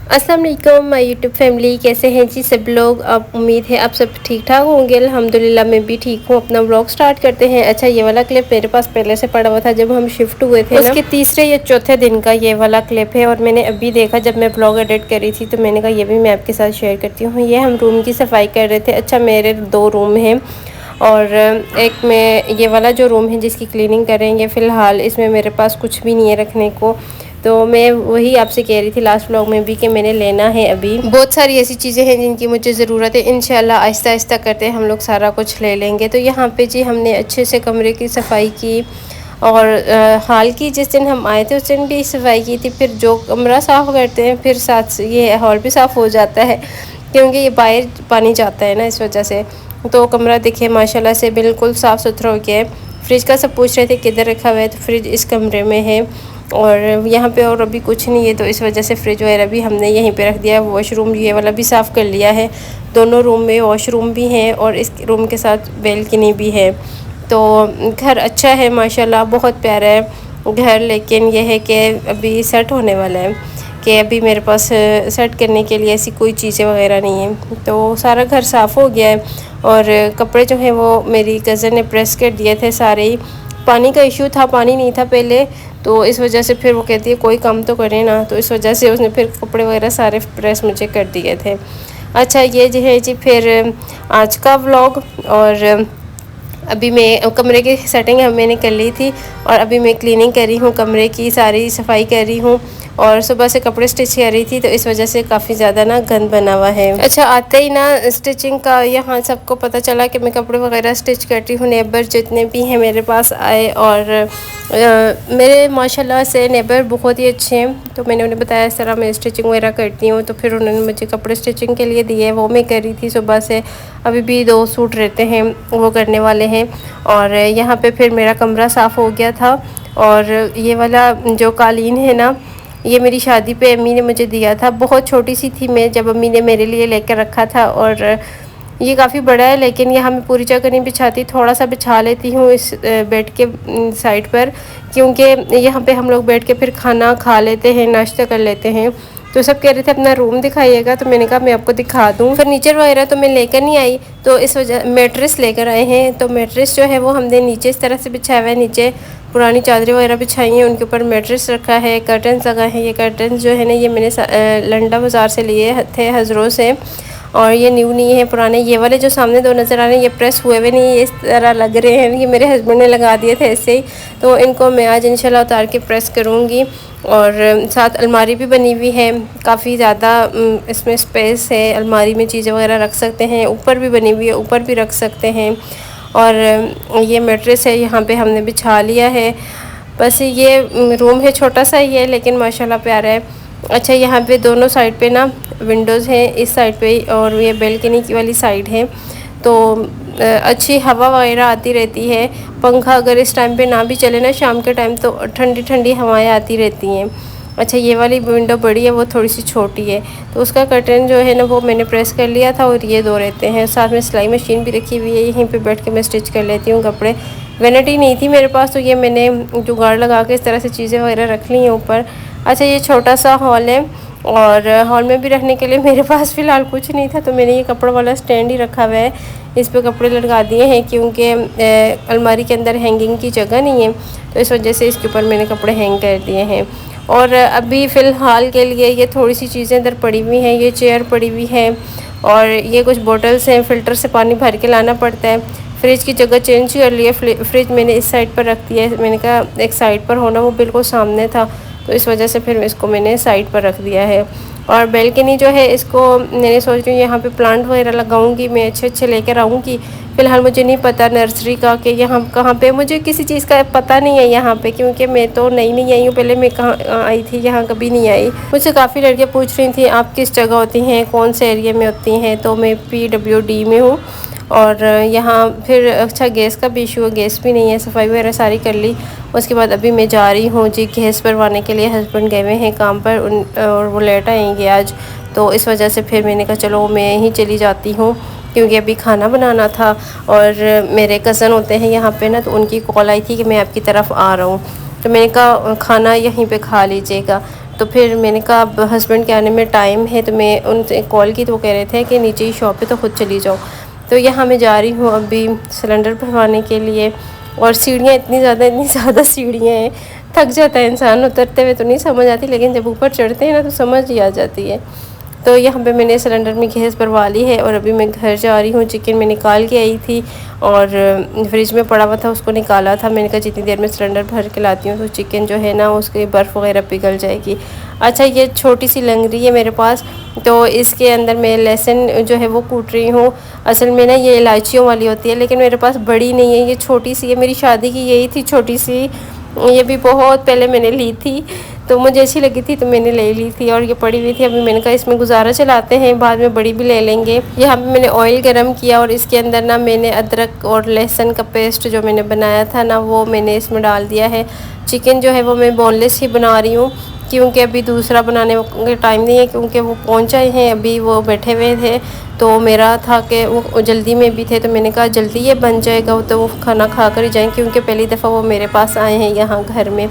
अस्सलाम वालेकुम my YouTube family, कैसे हैं जी सब लोग। अब उम्मीद है आप सब ठीक ठाक होंगे। अल्हम्दुलिल्लाह मैं भी ठीक हूँ। अपना व्लॉग स्टार्ट करते हैं। अच्छा, ये वाला क्लिप मेरे पास पहले से पड़ा हुआ था जब हम शिफ्ट हुए थे ना, उसके तीसरे या चौथे दिन का ये वाला क्लिप है और मैंने अभी देखा जब मैं व्लॉग एडिट करी थी तो मैंने कहा ये भी मैं आपके साथ शेयर करती हूँ। ये हम रूम की सफाई कर रहे थे। अच्छा, मेरे 2 रूम हैं और एक में ये वाला जो रूम है जिसकी क्लीनिंग करेंगे। फ़िलहाल इसमें मेरे पास कुछ भी नहीं है रखने को, तो मैं वही आपसे कह रही थी लास्ट व्लॉग में भी कि मैंने लेना है। अभी बहुत सारी ऐसी चीज़ें हैं जिनकी मुझे ज़रूरत है। इंशाल्लाह आहिस्ता आहिस्ता करते हम लोग सारा कुछ ले लेंगे। तो यहाँ पे जी हमने अच्छे से कमरे की सफाई की और हाल की जिस दिन हम आए थे उस दिन भी सफाई की थी। फिर जो कमरा साफ़ करते हैं फिर साथ ये हॉल भी साफ़ हो जाता है क्योंकि ये बाहर पानी जाता है ना, इस वजह से। तो कमरा देखिए माशाल्लाह से बिल्कुल साफ़ सुथरा हो गया है। फ्रिज का सब पूछ रहे थे किधर रखा हुआ है, तो फ्रिज इस कमरे में है और यहाँ पे और अभी कुछ नहीं है, तो इस वजह से फ्रिज वगैरह भी हमने यहीं पे रख दिया है। वॉशरूम ये वाला भी साफ़ कर लिया है। दोनों रूम में वॉशरूम भी हैं और इस रूम के साथ बेल्कनी भी है। तो घर अच्छा है माशाल्लाह, बहुत प्यारा है घर। लेकिन यह है कि अभी सेट होने वाला है कि अभी मेरे पास सेट करने के लिए ऐसी कोई चीज़ें वगैरह नहीं है। तो सारा घर साफ़ हो गया है और कपड़े जो हैं वो मेरी कज़न ने प्रेस कर दिए थे सारे ही। पानी का इशू था, पानी नहीं था पहले, तो इस वजह से फिर वो कहती है कोई काम तो करे ना, तो इस वजह से उसने फिर कपड़े वगैरह सारे प्रेस मुझे कर दिए थे। अच्छा, ये जो है जी फिर आज का व्लॉग। और अभी मैं कमरे की सेटिंग मैंने कर ली थी और अभी मैं क्लीनिंग कर रही हूँ, कमरे की सारी सफाई कर रही हूँ और सुबह से कपड़े स्टिच कर रही थी तो इस वजह से काफ़ी ज़्यादा ना गंद बना हुआ है। अच्छा, आते ही ना स्टिचिंग का यहाँ सबको पता चला कि मैं कपड़े वगैरह स्टिच करती हूँ। नेबर जितने भी हैं मेरे पास आए और मेरे माशाल्लाह से नेबर बहुत ही अच्छे हैं। तो मैंने उन्हें बताया इस तरह मैं स्टिचिंग वगैरह करती हूँ, तो फिर उन्होंने मुझे कपड़े स्टिचिंग के लिए दिए, वो मैं कर रही थी सुबह से। अभी भी 2 सूट रहते हैं वो करने वाले हैं। और यहाँ पे फिर मेरा कमरा साफ़ हो गया था और ये वाला जो कालीन है ना, ये मेरी शादी पे अम्मी ने मुझे दिया था। बहुत छोटी सी थी मैं जब अम्मी ने मेरे लिए लेकर रखा था और ये काफ़ी बड़ा है, लेकिन यहाँ मैं पूरी जगह नहीं बिछाती, थोड़ा सा बिछा लेती हूँ इस बेड के साइड पर, क्योंकि यहाँ पे हम लोग बैठ के फिर खाना खा लेते हैं, नाश्ता कर लेते हैं। तो सब कह रहे थे अपना रूम दिखाइएगा, तो मैंने कहा मैं आपको दिखा दूँ। फर्नीचर वगैरह तो मैं लेकर नहीं आई, तो इस वजह मैट्रेस लेकर आए हैं। तो मैट्रेस जो है वो हमने नीचे इस तरह से बिछाया हुआ है, नीचे पुरानी चादरें वगैरह बिछाई हैं, उनके ऊपर मैट्रेस रखा है, कर्टन्स लगा है। ये कर्टन्स जो है ना ये मैंने लंडा बाज़ार से लिए थे, हज़रों से, और ये न्यू नहीं है, पुराने। ये वाले जो सामने 2 नज़र आ रहे हैं ये प्रेस हुए हुए नहीं, ये इस तरह लग रहे हैं, ये मेरे हस्बैंड ने लगा दिए थे ऐसे ही। तो इनको मैं आज इंशाल्लाह उतार के प्रेस करूँगी। और साथ अलमारी भी बनी हुई है, काफ़ी ज़्यादा इसमें स्पेस है, अलमारी में चीज़ें वगैरह रख सकते हैं। ऊपर भी बनी हुई है, ऊपर भी रख सकते हैं। और ये मैट्रेस है, यहाँ पे हमने बिछा लिया है। बस ये रूम है, छोटा सा ही है लेकिन माशाल्लाह प्यारा है। अच्छा, यहाँ पे दोनों साइड पे ना विंडोज़ हैं, इस साइड पे और ये बेल्कनी की वाली साइड है, तो अच्छी हवा वगैरह आती रहती है। पंखा अगर इस टाइम पे ना भी चले ना शाम के टाइम, तो ठंडी ठंडी हवाएं आती रहती हैं। अच्छा, ये वाली विंडो बड़ी है, वो थोड़ी सी छोटी है, तो उसका कर्टन जो है ना वो मैंने प्रेस कर लिया था और ये 2 रहते हैं। साथ में सिलाई मशीन भी रखी हुई है, यहीं पे बैठ के मैं स्टिच कर लेती हूँ कपड़े। वैनिटी नहीं थी मेरे पास, तो ये मैंने जुगाड़ लगा के इस तरह से चीज़ें वगैरह रख ली हैं ऊपर। अच्छा, ये छोटा सा हॉल है और हॉल में भी रखने के लिए मेरे पास फ़िलहाल कुछ नहीं था, तो मैंने ये कपड़ों वाला स्टैंड ही रखा हुआ है, इस पे कपड़े लटका दिए हैं, क्योंकि अलमारी के अंदर हैंगिंग की जगह नहीं है, तो इस वजह से इसके ऊपर मैंने कपड़े हैंग कर दिए हैं। और अभी फ़िलहाल के लिए ये थोड़ी सी चीज़ें इधर पड़ी हुई हैं, ये चेयर पड़ी हुई है और ये कुछ बॉटल्स हैं, फ़िल्टर से पानी भर के लाना पड़ता है। फ्रिज की जगह चेंज कर लिया, फ्रिज मैंने इस साइड पर रख दिया है। मैंने कहा एक साइड पर होना, वो बिल्कुल सामने था, तो इस वजह से फिर इसको मैंने साइड पर रख दिया है। और बेल्कनी जो है इसको मैंने सोच रही हूँ यहाँ पे प्लांट वगैरह लगाऊंगी, मैं अच्छे अच्छे लेकर आऊँगी। फ़िलहाल मुझे नहीं पता नर्सरी का कि यहाँ कहाँ पे, मुझे किसी चीज़ का पता नहीं है यहाँ पे, क्योंकि मैं तो नई नहीं आई हूँ, पहले मैं कहाँ आई थी, यहाँ कभी नहीं आई। मुझसे काफ़ी लड़कियाँ पूछ रही थी आप किस जगह होती हैं, कौन से एरिया में होती हैं, तो मैं PWD में हूँ। और यहाँ फिर अच्छा गैस का भी इशू है, गैस भी नहीं है, सफाई वगैरह सारी कर ली। उसके बाद अभी मैं जा रही हूँ जी गैस भरवाने के लिए, हस्बैंड गए हुए हैं काम पर और वो लेट आएंगे आज, तो इस वजह से फिर मैंने कहा चलो मैं ही चली जाती हूँ, क्योंकि अभी खाना बनाना था। और मेरे कज़न होते हैं यहाँ पे ना, तो उनकी कॉल आई थी कि मैं आपकी तरफ आ रहा हूँ, तो मैंने कहा खाना यहीं पे खा लीजिएगा। तो फिर मैंने कहा अब हस्बैंड के आने में टाइम है, तो मैं उनसे कॉल की तो वो कह रहे थे कि नीचे ही शॉप है तो ख़ुद चली जाओ। तो यहाँ मैं जा रही हूँ अभी सिलेंडर भरवाने के लिए। और सीढ़ियाँ इतनी ज़्यादा सीढ़ियाँ हैं, थक जाता है इंसान। उतरते हुए तो नहीं समझ आती, लेकिन जब ऊपर चढ़ते हैं ना तो समझ ही आ जाती है। तो यहाँ पे मैंने सिलेंडर में गैस भरवा ली है और अभी मैं घर जा रही हूँ। चिकन मैं निकाल के आई थी और फ्रिज में पड़ा हुआ था, उसको निकाला था। मैंने कहा जितनी देर में सिलेंडर भर के लाती हूँ तो चिकन जो है ना उसकी बर्फ़ वगैरह पिघल जाएगी। अच्छा, ये छोटी सी लंगड़ी है मेरे पास, तो इसके अंदर मैं लहसुन जो है वो कूट रही हूँ। असल में ना ये इलायचियों वाली होती है, लेकिन मेरे पास बड़ी नहीं है, ये छोटी सी है। मेरी शादी की यही थी छोटी सी, ये भी बहुत पहले मैंने ली थी, तो मुझे अच्छी लगी थी तो मैंने ले ली थी और ये पड़ी हुई थी। अभी मैंने कहा इसमें गुजारा चलाते हैं, बाद में बड़ी भी ले लेंगे। यहाँ पे मैंने ऑयल गरम किया और इसके अंदर ना मैंने अदरक और लहसुन का पेस्ट जो मैंने बनाया था ना वो मैंने इसमें डाल दिया है। चिकन जो है वो मैं बोनलेस ही बना रही हूँ, क्योंकि अभी दूसरा बनाने का टाइम नहीं है, क्योंकि वो पहुँच आए हैं, अभी वो बैठे हुए थे। तो मेरा था कि वो जल्दी में भी थे, तो मैंने कहा जल्दी ये बन जाएगा तो वो खाना खा कर ही जाएँ, क्योंकि पहली दफ़ा वो मेरे पास आए हैं यहाँ घर में।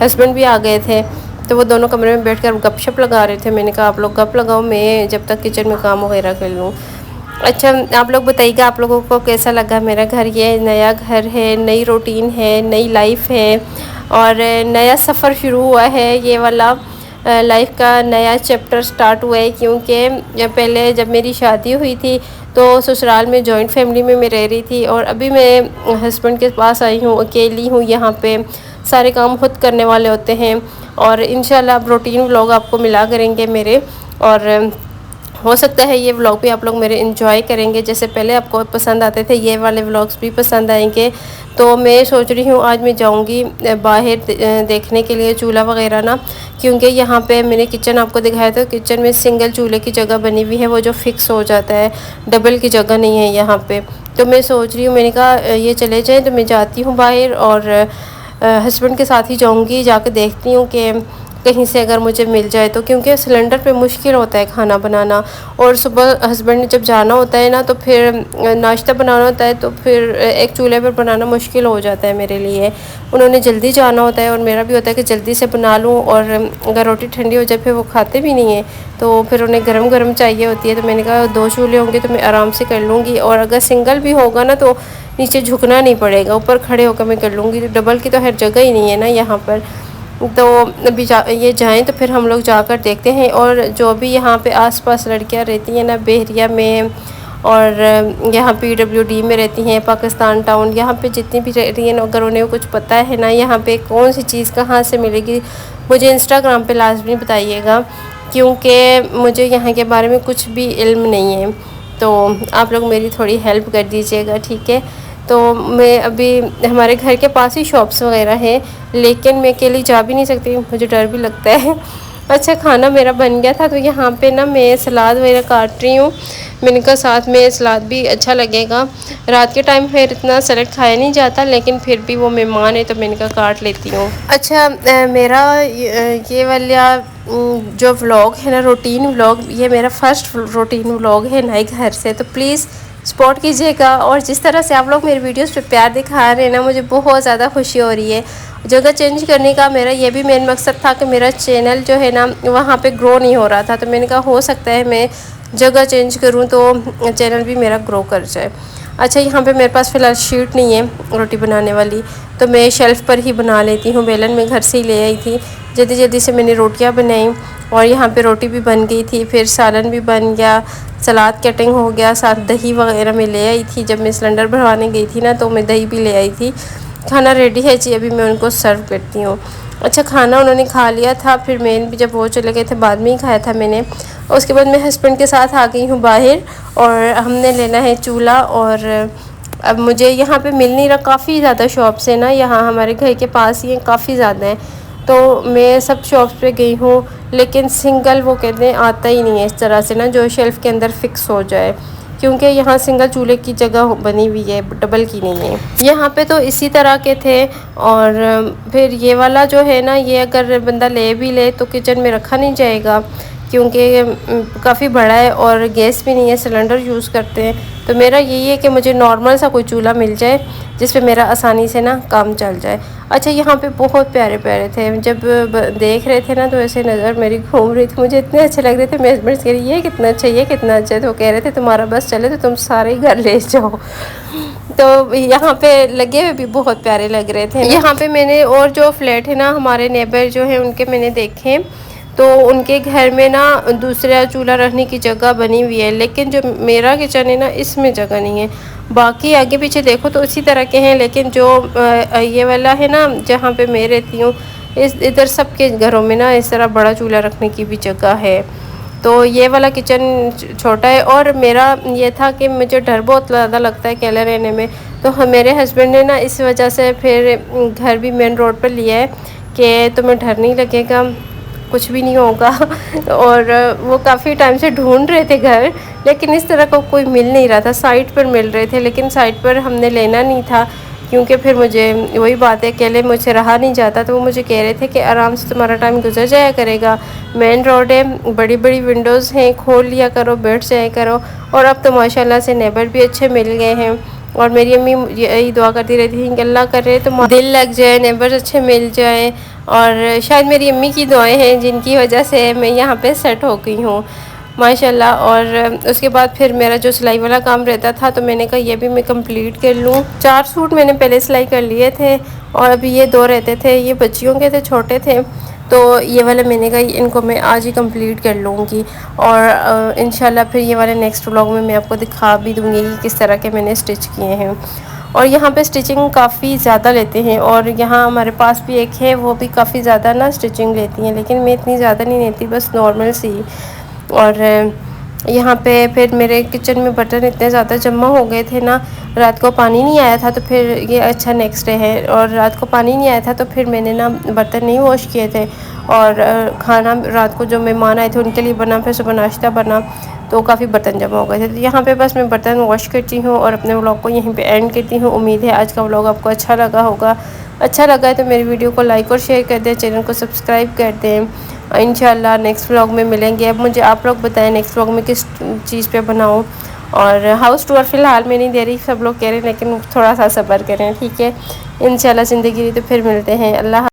हस्बैंड भी आ गए थे, तो वो दोनों कमरे में बैठकर गपशप लगा रहे थे। मैंने कहा आप लोग गप लगाओ, मैं जब तक किचन में काम वगैरह कर लूँ। अच्छा, आप लोग बताइएगा आप लोगों को कैसा लगा मेरा घर। ये नया घर है, नई रूटीन है, नई लाइफ है और नया सफ़र शुरू हुआ है। ये वाला लाइफ का नया चैप्टर स्टार्ट हुआ है, क्योंकि पहले जब मेरी शादी हुई थी तो ससुराल में जॉइंट फैमिली में मैं रह रही थी और अभी मैं हस्बैंड के पास आई हूँ, अकेली हूँ। यहाँ पे सारे काम खुद करने वाले होते हैं और इंशाल्लाह अब रूटीन व्लॉग आपको मिला करेंगे मेरे, और हो सकता है ये व्लॉग भी आप लोग मेरे एंजॉय करेंगे। जैसे पहले आपको पसंद आते थे, ये वाले व्लॉग्स भी पसंद आएंगे। तो मैं सोच रही हूँ आज मैं जाऊँगी बाहर देखने के लिए चूल्हा वगैरह ना, क्योंकि यहाँ पे मैंने किचन आपको दिखाया था, किचन में सिंगल चूल्हे की जगह बनी हुई है, वो जो फिक्स हो जाता है, डबल की जगह नहीं है यहाँ पे। तो मैं सोच रही हूँ, मैंने कहा ये चले जाएँ, तो मैं जाती हूँ बाहर और हस्बैंड के साथ ही जाऊँगी, जाकर देखती हूँ कि कहीं से अगर मुझे मिल जाए तो, क्योंकि सिलेंडर पे मुश्किल होता है खाना बनाना। और सुबह हस्बैंड ने जब जाना होता है ना तो फिर नाश्ता बनाना होता है, तो फिर एक चूल्हे पर बनाना मुश्किल हो जाता है मेरे लिए। उन्होंने जल्दी जाना होता है और मेरा भी होता है कि जल्दी से बना लूँ, और अगर रोटी ठंडी हो जाए फिर वो खाते भी नहीं है, तो फिर उन्हें गरम गरम चाहिए होती है। तो मैंने कहा 2 चूल्हे होंगे तो मैं आराम से कर लूँगी, और अगर सिंगल भी होगा ना तो नीचे झुकना नहीं पड़ेगा, ऊपर खड़े होकर मैं कर लूँगी। तो डबल की तो हर जगह ही नहीं है ना यहाँ पर। तो अभी ये जाएं तो फिर हम लोग जाकर देखते हैं। और जो भी यहाँ पे आसपास लड़कियाँ रहती हैं ना, बहरिया में और यहाँ PWD में रहती हैं, पाकिस्तान टाउन, यहाँ पे जितनी भी रह रही हैं, अगर उन्हें कुछ पता है ना यहाँ पे कौन सी चीज़ कहाँ से मिलेगी, मुझे इंस्टाग्राम पे लाजमी बताइएगा, क्योंकि मुझे यहाँ के बारे में कुछ भी इल्म नहीं है। तो आप लोग मेरी थोड़ी हेल्प कर दीजिएगा, ठीक है। तो मैं अभी हमारे घर के पास ही शॉप्स वगैरह हैं, लेकिन मैं अकेली जा भी नहीं सकती, मुझे डर भी लगता है। अच्छा, खाना मेरा बन गया था, तो यहाँ पे ना मैं सलाद वगैरह काट रही हूँ। मैंने कहा साथ में सलाद भी अच्छा लगेगा। रात के टाइम फिर इतना सलाद खाया नहीं जाता, लेकिन फिर भी वो मेहमान है तो मैंने कहा काट लेती हूँ। अच्छा, मेरा ये वाला जो व्लॉग है ना, रूटीन व्लॉग, ये मेरा फर्स्ट रूटीन व्लॉग है नए घर से, तो प्लीज़ सपोर्ट कीजिएगा। और जिस तरह से आप लोग मेरे वीडियोस पे प्यार दिखा रहे हैं ना, मुझे बहुत ज़्यादा खुशी हो रही है। जगह चेंज करने का मेरा ये भी मेन मकसद था कि मेरा चैनल जो है ना वहाँ पे ग्रो नहीं हो रहा था, तो मैंने कहा हो सकता है मैं जगह चेंज करूँ तो चैनल भी मेरा ग्रो कर जाए। अच्छा, यहाँ पे मेरे पास फ़िलहाल शीट नहीं है रोटी बनाने वाली, तो मैं शेल्फ़ पर ही बना लेती हूँ। बेलन मैं घर से ही ले आई थी, जल्दी जल्दी से मैंने रोटियाँ बनाई और यहाँ पे रोटी भी बन गई थी, फिर सालन भी बन गया, सलाद कटिंग हो गया, साथ दही वगैरह मैं ले आई थी। जब मैं सिलेंडर भरवाने गई थी ना तो मैं दही भी ले आई थी। खाना रेडी है जी, अभी मैं उनको सर्व करती हूँ। अच्छा, खाना उन्होंने खा लिया था, फिर मैं भी जब वो चले गए थे बाद में ही खाया था मैंने। उसके बाद मैं हस्बैंड के साथ आ गई हूँ बाहर, और हमने लेना है चूल्हा। और अब मुझे यहाँ पे मिल नहीं रहा, काफ़ी ज़्यादा शॉप्स है ना यहाँ हमारे घर के पास ही, काफ़ी ज़्यादा है। तो मैं सब शॉप्स पे गई हूँ, लेकिन सिंगल वो कहते हैं आता ही नहीं है इस तरह से ना, जो शेल्फ़ के अंदर फिक्स हो जाए, क्योंकि यहाँ सिंगल चूल्हे की जगह बनी हुई है, डबल की नहीं है। यहाँ पे तो इसी तरह के थे। और फिर ये वाला जो है ना, ये अगर बंदा ले भी ले तो किचन में रखा नहीं जाएगा, क्योंकि काफ़ी बड़ा है और गैस भी नहीं है, सिलेंडर यूज़ करते हैं। तो मेरा यही है कि मुझे नॉर्मल सा कोई चूल्हा मिल जाए जिस पे मेरा आसानी से ना काम चल जाए। अच्छा, यहाँ पे बहुत प्यारे प्यारे थे, जब देख रहे थे ना तो ऐसे नज़र मेरी घूम रही थी, मुझे इतने अच्छे लग रहे थे। मेरे हस्बैंड कह रही ये कितना अच्छा, ये कितना अच्छा है। तो कह रहे थे तुम्हारा बस चले तो तुम सारे घर ले जाओ। तो यहाँ पे लगे हुए भी बहुत प्यारे लग रहे थे। यहाँ पे मैंने और जो फ्लैट है ना हमारे नेबर जो है उनके मैंने देखे, तो उनके घर में ना दूसरा चूल्हा रखने की जगह बनी हुई है, लेकिन जो मेरा किचन है ना इसमें जगह नहीं है। बाकी आगे पीछे देखो तो उसी तरह के हैं, लेकिन जो ये वाला है ना जहाँ पे मैं रहती हूँ, इधर सबके घरों में ना इस तरह बड़ा चूल्हा रखने की भी जगह है। तो ये वाला किचन छोटा है। और मेरा ये था कि मुझे डर बहुत ज़्यादा लगता है अकेले रहने में, तो मेरे हस्बैंड ने ना इस वजह से फिर घर भी मेन रोड पर लिया है कि तुम्हें डर नहीं लगेगा, कुछ भी नहीं होगा। और वो काफ़ी टाइम से ढूंढ रहे थे घर, लेकिन इस तरह का कोई मिल नहीं रहा था। साइट पर मिल रहे थे, लेकिन साइट पर हमने लेना नहीं था, क्योंकि फिर मुझे वही बात है अकेले मुझसे रहा नहीं जाता। तो वो मुझे कह रहे थे कि आराम से तुम्हारा टाइम गुजर जाया करेगा, मेन रोड है, बड़ी बड़ी विंडोज़ हैं, खोल लिया करो, बैठ जाया करो। और अब तो माशाल्लाह से नेबर भी अच्छे मिल गए हैं। और मेरी अम्मी यही दुआ करती रहती थी कि अल्लाह करे तो दिल लग जाए, नेबर अच्छे मिल जाए। और शायद मेरी अम्मी की दुआएं हैं जिनकी वजह से मैं यहाँ पे सेट हो गई हूँ माशाल्लाह। और उसके बाद फिर मेरा जो सिलाई वाला काम रहता था, तो मैंने कहा ये भी मैं कंप्लीट कर लूँ। 4 सूट मैंने पहले सिलाई कर लिए थे और अभी ये 2 रहते थे, ये बच्चियों के थे, छोटे थे। तो ये वाले मैंने कहा इनको मैं आज ही कंप्लीट कर लूँगी। और इंशाल्लाह फिर ये वाले नेक्स्ट व्लॉग में मैं आपको दिखा भी दूँगी कि किस तरह के मैंने स्टिच किए हैं। और यहाँ पे स्टिचिंग काफ़ी ज़्यादा लेते हैं, और यहाँ हमारे पास भी एक है, वो भी काफ़ी ज़्यादा ना स्टिचिंग लेती हैं, लेकिन मैं इतनी ज़्यादा नहीं लेती, बस नॉर्मल सी। और यहाँ पे फिर मेरे किचन में बर्तन इतने ज़्यादा जमा हो गए थे ना, रात को पानी नहीं आया था, तो फिर ये अच्छा नेक्स्ट डे है, और रात को पानी नहीं आया था तो फिर मैंने ना बर्तन नहीं वॉश किए थे। और खाना रात को जो मेहमान आए थे उनके लिए बना, फिर सुबह नाश्ता बना, तो काफ़ी बर्तन जमा हो गए थे। तो यहाँ पे बस मैं बर्तन वॉश करती हूँ और अपने व्लॉग को यहीं पे एंड करती हूँ। उम्मीद है आज का व्लॉग आपको अच्छा लगा होगा। अच्छा लगा है तो मेरी वीडियो को लाइक और शेयर कर दें, चैनल को सब्सक्राइब कर दें। इंशाल्लाह नेक्स्ट व्लॉग में मिलेंगे। अब मुझे आप लोग बताएं नेक्स्ट व्लॉग में किस चीज़ पे बनाऊँ। और हाउस टूर फ़िलहाल मैं नहीं दे रही, सब लोग कह रहे हैं, लेकिन थोड़ा सा सब्र करें, ठीक है। इंशाल्लाह ज़िंदगी रही तो फिर मिलते हैं। अल्लाह।